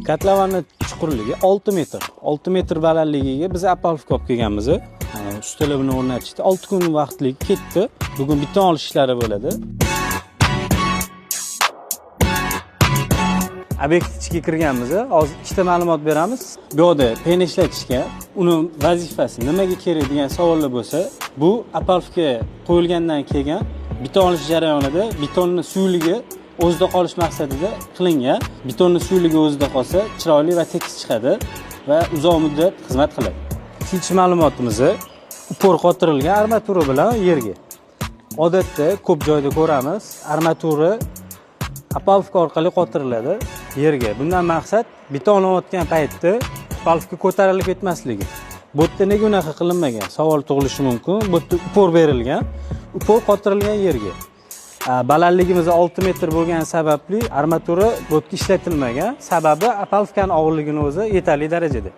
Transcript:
Kotlovani chuqurligi 6 metr. 6 metr balandligiga biz apalfka olib kelganmiz. Ustalar buni o'rnatishdi. 6 kun vaqtlik ketdi. Bugun beton olish ishlari bo'ladi. Obyekt ichiga kirganmiz. Hozir ikkita ma'lumot beramiz. Bu yerda pen ishlatishga, uni vazifasi nimaga kerak degan savollar bo'lsa, bu apalfka qo'yilgandan keyin beton olish jarayonida betonni suvligi o'zida qolish maqsadida qilingan. Betonni suvligi o'zida qolsa, chiroyli va tekis chiqadi va uzoq muddat xizmat qiladi. Ikkinchi ma'lumotimiz upor qotirilgan armatura bilan yerga. Odatda ko'p joyda ko'ramiz, armatura apalfka orqali qotiriladi yerga. Bundan maqsad beton olayotgan paytda apalfka ko'tarilib ketmasligi. Bu yerda nega unaqa qilinmagan? Savol tug'ilishi mumkin. Bu yerda upor berilgan, upor qotirilgan yerga. Balandligimiz 6 metr bo'lgani sababli armatura bu yerga ishlatilmagan. Sababi apalfkaning og'irligini o'zi yetarli darajada.